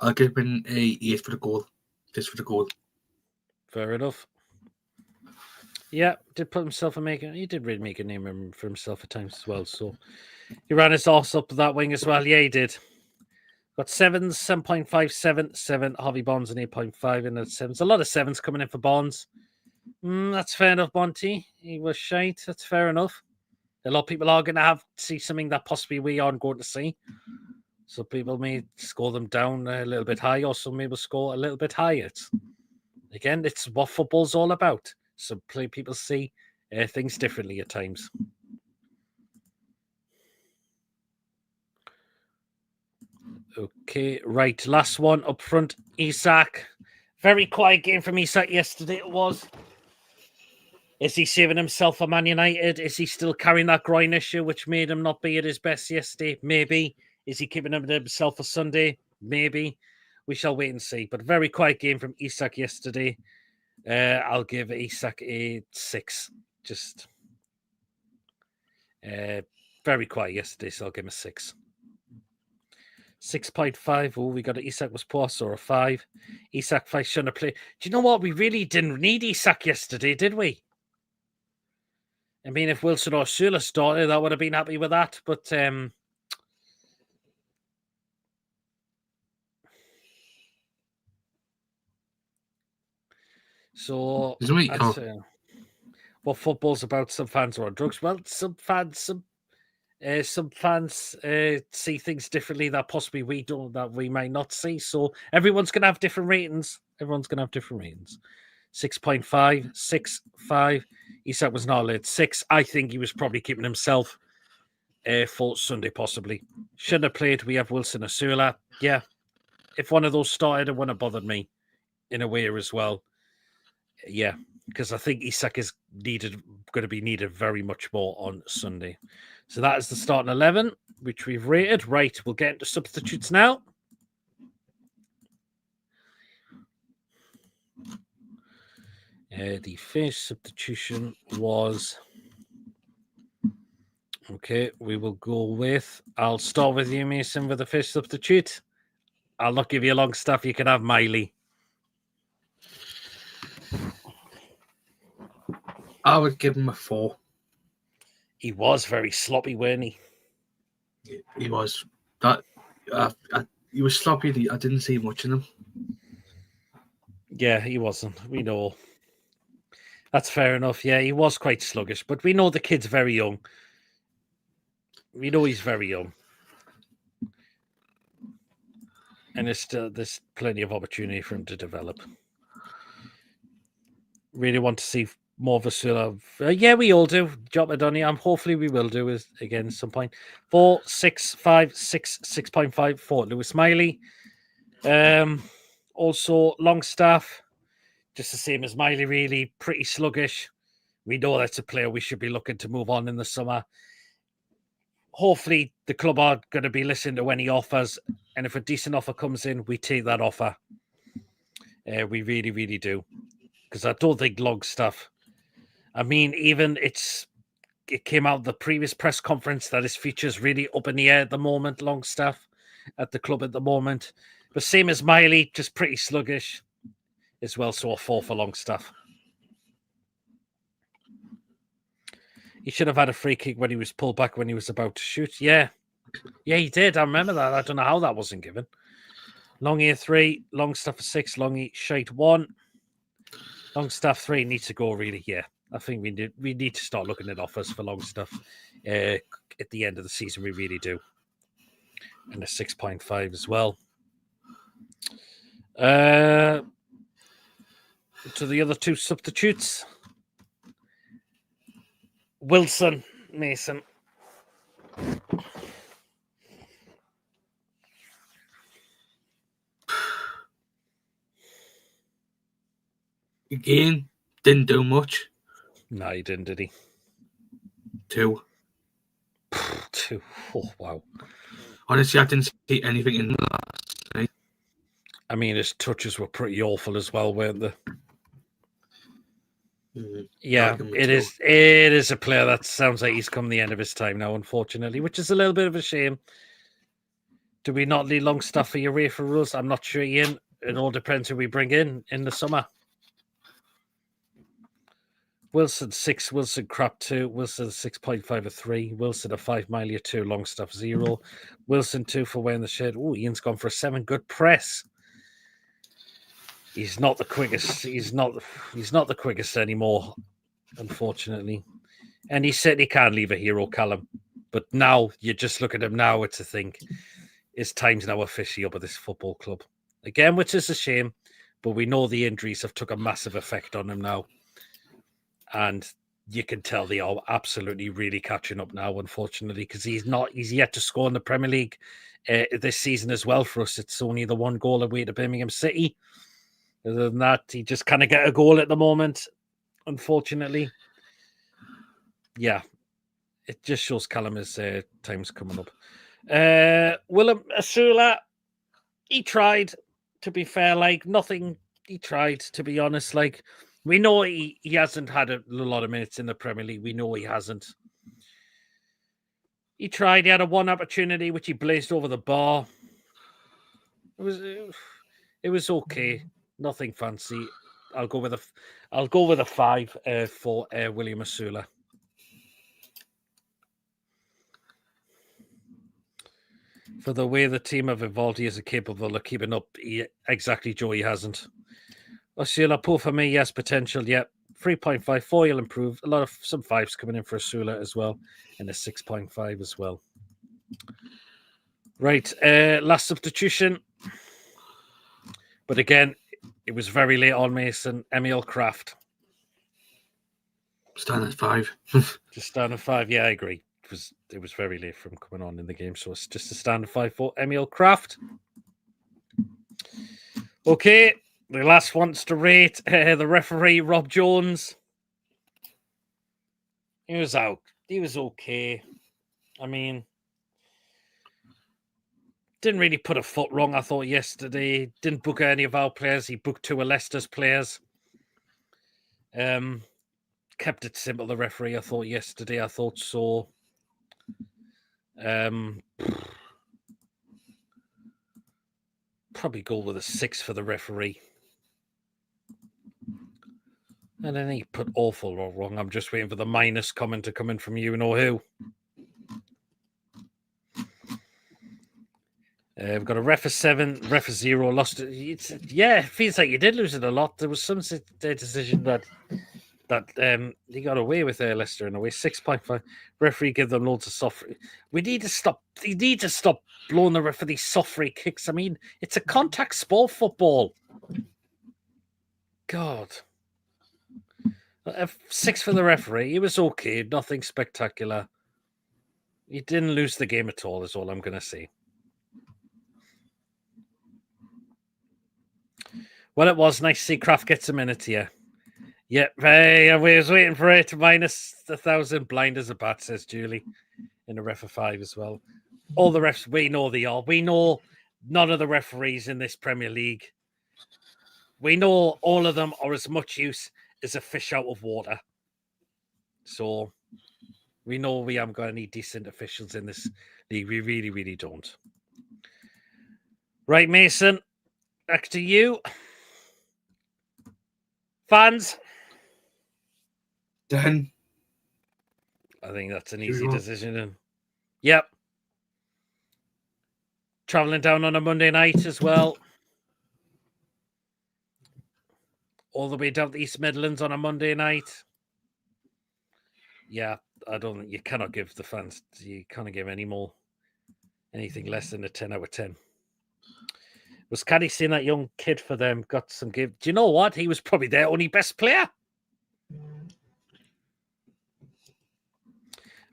I'll give him a 8 for the goal. Just for the goal. Fair enough. Yeah, did put himself he did really make a name for himself at times as well. So he ran his arse up that wing as well. Yeah, he did. Got 7s, 7.5, 7, Harvey Barnes and 8.5 in the 7s. A lot of 7s coming in for Barnes. That's fair enough, Monty. He was shite. That's fair enough. A lot of people are going to see something that possibly we aren't going to see. So people may score them down a little bit high, or some may score a little bit higher. Again, it's what football's all about. So people see things differently at times. Okay, right. Last one up front. Isak. Very quiet game from Isak yesterday it was. Is he saving himself for Man United? Is he still carrying that groin issue which made him not be at his best yesterday? Maybe. Is he keeping himself for Sunday? Maybe. We shall wait and see. But very quiet game from Isak yesterday. I'll give Isak a 6. Just very quiet yesterday, so I'll give him a 6. 6.5. Oh, we got Isak was poor, or a 5. Isak 5 shouldn't have played. Do you know what? We really didn't need Isak yesterday, did we? I mean, if Wilson or Sula started, I would have been happy with that. But so what football's about? Some fans are on drugs. Well, some fans see things differently that possibly we don't, that we might not see. So everyone's going to have different ratings. 6.5, 6, 5. Isak was not late. 6. I think he was probably keeping himself for Sunday, possibly. Shouldn't have played. We have Wilson or Sula. Yeah. If one of those started, it wouldn't have bothered me in a way as well. Yeah. Because I think Isak is going to be needed very much more on Sunday. So that is the starting 11, which we've rated. Right, we'll get into substitutes now. The first substitution was... Okay, we will go with... I'll start with you, Mason, with the first substitute. I'll not give you long stuff. You can have Miley. I would give him a 4. He was very sloppy, weren't he? He was. He was sloppy. I didn't see much in him. Yeah, he wasn't. We know. That's fair enough. Yeah, he was quite sluggish, but we know the kid's very young. We know he's very young. And there's plenty of opportunity for him to develop. Really want to see more of a Sula. Yeah, we all do. Jot it on here. Hopefully we will do it again at some point. 4, 6, 5, 6, 6.5 for Lewis Miley. Also, Longstaff. Just the same as Miley, really. Pretty sluggish. We know that's a player we should be looking to move on in the summer. Hopefully, the club are going to be listening to any offers. And if a decent offer comes in, we take that offer. We really, really do. Because I don't think Longstaff... I mean, even it came out the previous press conference that his future's really up in the air at the moment, Longstaff, at the club at the moment. But same as Miley, just pretty sluggish as well, so a 4 for Longstaff. He should have had a free kick when he was pulled back when he was about to shoot. Yeah, Yeah, he did. I remember that. I don't know how that wasn't given. Longy 3, Longstaff 6, Longy shite 1. Longstaff 3 needs to go, really. Yeah, I think we need to start looking at offers for Longstaff at the end of the season. We really do. And a 6.5 as well. To the other two substitutes. Wilson, Mason. Again, didn't do much. No, he didn't, did he? 2. 2. Oh, wow. Honestly, I didn't see anything in the last night. I mean, his touches were pretty awful as well, weren't they? Yeah, it is a player that sounds like he's come the end of his time now, unfortunately, which is a little bit of a shame. Do we not need Longstaff for UEFA rules? I'm not sure, Ian. It all depends who we bring in the summer. Wilson 6, Wilson crap 2, Wilson 6.5 or 3, Wilson a 5 mile 2, Longstaff 0, Wilson 2 for wearing the shirt. Oh, Ian's gone for a 7. Good press. He's not the quickest. He's not the quickest anymore, unfortunately. And he certainly can't leave a hero, Callum. But now, you just look at him now, it's a thing. His time's now officially up at this football club. Again, which is a shame, but we know the injuries have took a massive effect on him now. And you can tell they are absolutely really catching up now, unfortunately, because he's yet to score in the Premier League this season as well for us. It's only the 1 goal away to Birmingham City. Other than that, he just kind of get a goal at the moment, unfortunately. Yeah, it just shows Callum's time's coming up. Willem Asula, he tried, to be fair, like nothing. He tried, to be honest. Like, we know he hasn't had a lot of minutes in the Premier League. We know he hasn't. He tried. He had a 1 opportunity, which he blazed over the bar. It was okay. Nothing fancy. I'll go with a 5 for William Asula. For the way the team have evolved, he is capable of keeping up. Exactly, Joe, he hasn't. Asula, poor for me, yes, potential, yeah. 3.5, 4, he'll improve. Some 5s coming in for Asula as well, and a 6.5 as well. Right, last substitution. But again, it was very late on, Mason. Emil Kraft. Stand at 5. Just standard 5, yeah, I agree. It was very late from coming on in the game, so it's just a standard 5 for Emil Kraft. Okay, the last ones to rate the referee, Rob Jones. He was out. He was okay. I mean, didn't really put a foot wrong, I thought, yesterday. Didn't book any of our players. He booked 2 of Leicester's players. Kept it simple, the referee, I thought, yesterday. I thought so. Probably go with a 6 for the referee. And then he put awful or wrong. I'm just waiting for the minus comment to come in from you know who. We've got a ref of 7, ref of 0, lost it. It feels like you did lose it a lot. There was some decision that he got away with Leicester in a way. 6.5. Referee give them loads of soft. We need to stop. You need to stop blowing the ref for these soft free kicks. I mean, it's a contact sport, football. God. 6 for the referee. He was okay. Nothing spectacular. He didn't lose the game at all, is all I'm going to say. Well, it was nice to see Kraft get some minutes here. Yep, hey, I was waiting for it. Minus 1,000, blind as a bat, says Julie. In a ref of 5 as well. All the refs, we know they are. We know none of the referees in this Premier League. We know all of them are as much use as a fish out of water. So we know we haven't got any decent officials in this league. We really, really don't. Right, Mason, back to you. Fans? 10. I think that's an easy decision. Yep. traveling down on a Monday night as well. All the way down to East Midlands on a Monday night. Yeah, I don't think you cannot give the fans, you can't give anything less than a 10 out of 10. Was Caddy seeing that young kid for them? Got some give. Do you know what? He was probably their only best player.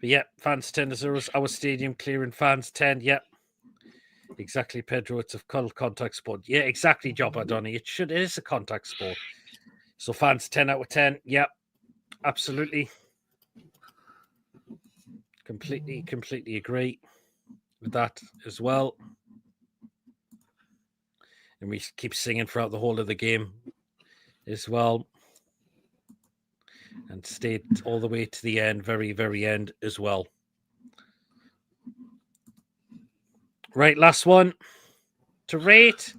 But yeah, fans 10 to 0. Our stadium clearing fans 10. Yeah. Exactly, Pedro. It's a contact sport. Yeah, exactly, Job Donny. It is a contact sport. So fans 10 out of 10. Yep. Absolutely. Completely agree with that as well. And we keep singing throughout the whole of the game as well. And stayed all the way to the end, very, very end as well. Right, last one to rate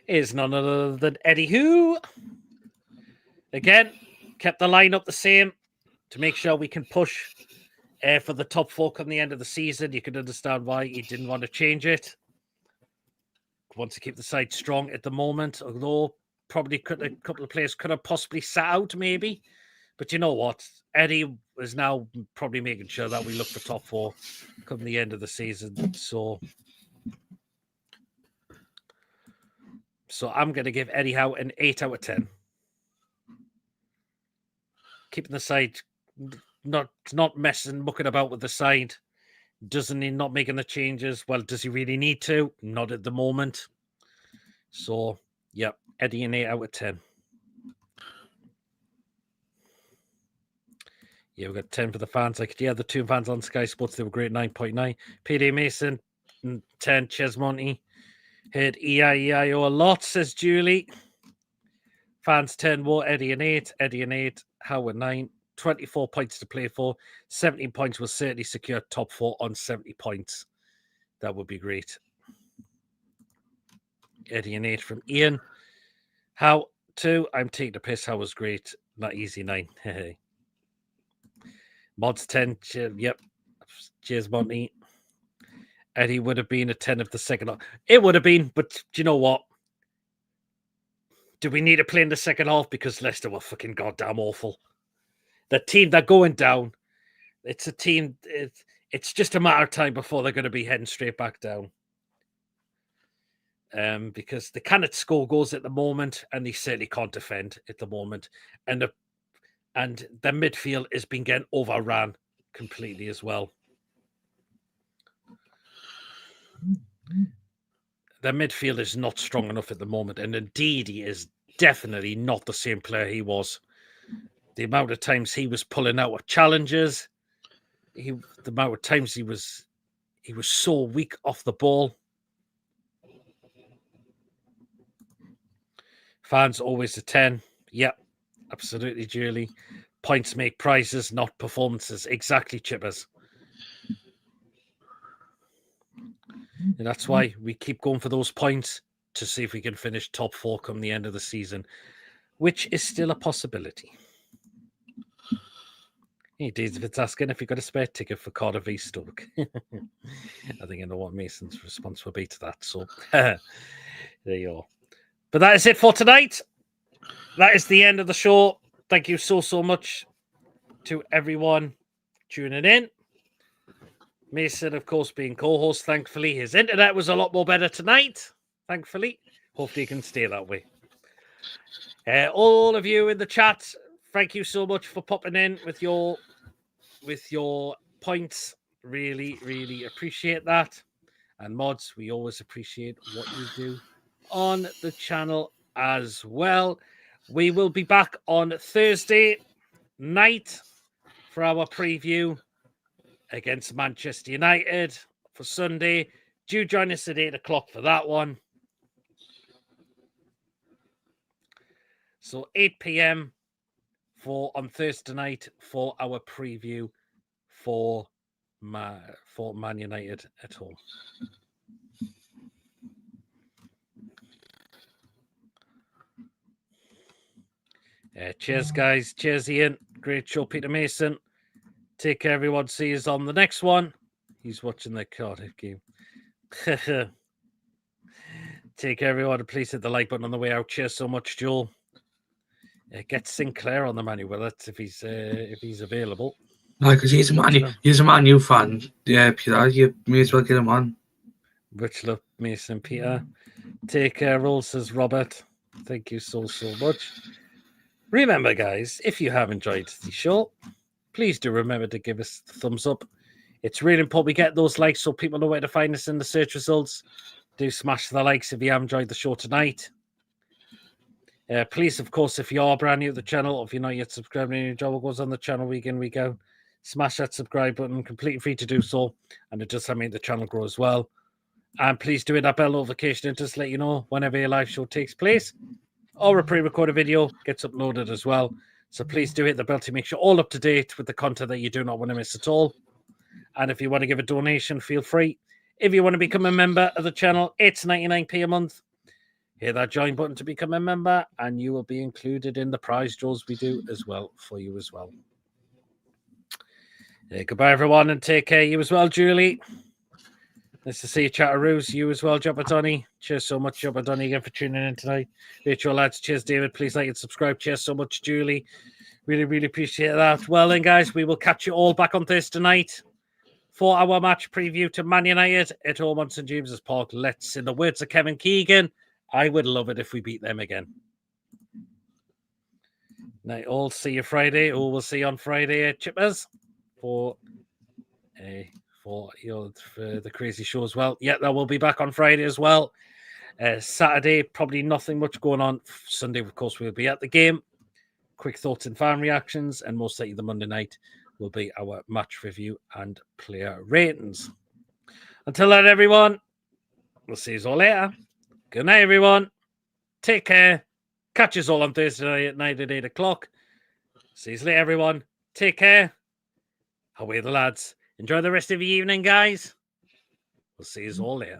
is none other than Eddie Who. Again, kept the lineup the same to make sure we can push for the top 4 come the end of the season. You can understand why he didn't want to change it. Wants to keep the side strong at the moment, although probably a couple of players could have possibly sat out maybe. But you know what? Eddie is now probably making sure that we look for top 4 come the end of the season. So I'm going to give Eddie Howe an 8 out of 10. Keeping the side, not mucking about with the side. Doesn't he not making the changes? Well, does he really need to? Not at the moment. So, yeah, Eddie an 8 out of 10. Yeah, we got 10 for the fans. Like the other 2 fans on Sky Sports, they were great. 9.9. PD Mason 10. Chesmonte heard EIEIO a lot, says Julie. Fans 10 more. Eddie an 8. Eddie an 8. Howard 9. 24 points to play for. 17 points will certainly secure top 4 on 70 points. That would be great. Eddie and 8 from Ian. How 2? I'm taking the piss. How was great. Not easy 9. Mods 10. Yep. Cheers, Monty. Eddie would have been a 10 of the second half. It would have been, but do you know what? Do we need to play in the second half? Because Leicester were fucking goddamn awful. The team, they're going down. It's a team, it's just a matter of time before they're going to be heading straight back down. Because they cannot score goals at the moment, and they certainly can't defend at the moment. And the midfield has been getting overrun completely as well. The midfield is not strong enough at the moment, and indeed he is definitely not the same player he was. The amount of times he was pulling out of challenges, the amount of times he was so weak off the ball. Fans always a 10. Yep, absolutely, Julie. Points make prizes, not performances. Exactly, Chippers. And that's why we keep going for those points to see if we can finish top 4 come the end of the season, which is still a possibility. Hey, David's asking if you got a spare ticket for Cardiff v Stoke. I think I know what Mason's response will be to that. So there you are. But that is it for tonight. That is the end of the show. Thank you so much to everyone tuning in. Mason, of course, being co-host, thankfully. His internet was a lot more better tonight, thankfully. Hopefully he can stay that way. All of you in the chat, thank you so much for popping in with your points. Really appreciate that. And mods, we always appreciate what you do on the channel as well. We will be back on Thursday night for our preview against Manchester United for Sunday. Do join us at 8 o'clock for that one. So 8 p.m. on Thursday night for our preview for Man United at home. Cheers, guys. Cheers, Ian. Great show, Peter Mason. Take care, everyone. See you on the next one. He's watching the Cardiff game. Take care, everyone. Please hit the like button on the way out. Cheers so much, Joel. Get Sinclair on the menu with it if he's available. No, because he's a Man U fan. Yeah, Peter, you may as well get him on. Richard, Mason, Peter. Take care, Roll, says Robert. Thank you so much. Remember, guys, if you have enjoyed the show, please do remember to give us the thumbs up. It's really important we get those likes so people know where to find us in the search results. Do smash the likes if you have enjoyed the show tonight. Please, of course, if you are brand new to the channel, or if you're not yet subscribed and you enjoy what goes on the channel week in, week out, smash that subscribe button, completely free to do so, and it does help make the channel grow as well. And please do hit that bell notification and just let you know whenever your live show takes place, or a pre-recorded video gets uploaded as well. So please do hit the bell to make sure you're all up to date with the content that you do not want to miss at all. And if you want to give a donation, feel free. If you want to become a member of the channel, it's 99p a month. Hit that join button to become a member, and you will be included in the prize draws we do as well for you as well. Goodbye, everyone, and take care. You as well, Julie. Nice to see you, Chatteroos. You as well, Jobadoni. Cheers so much, Jobadoni, again for tuning in tonight. Rachel, lads. Cheers, David. Please like and subscribe. Cheers so much, Julie. Really, really appreciate that. Well, then, guys, we will catch you all back on Thursday night for our match preview to Man United at home on St. James's Park. Let's, in the words of Kevin Keegan, I would love it if we beat them again. Night all. See you Friday. Or we'll see you on Friday, Chippers, for the crazy show as well. Yeah, that will be back on Friday as well. Saturday, probably nothing much going on. Sunday, of course, we'll be at the game. Quick thoughts and fan reactions, and most likely the Monday night will be our match review and player ratings. Until then, everyone, we'll see you all later. Good night, everyone. Take care. Catch us all on Thursday night at 8 o'clock. See you later, everyone. Take care. Away the lads. Enjoy the rest of your evening, guys. We'll see you all later.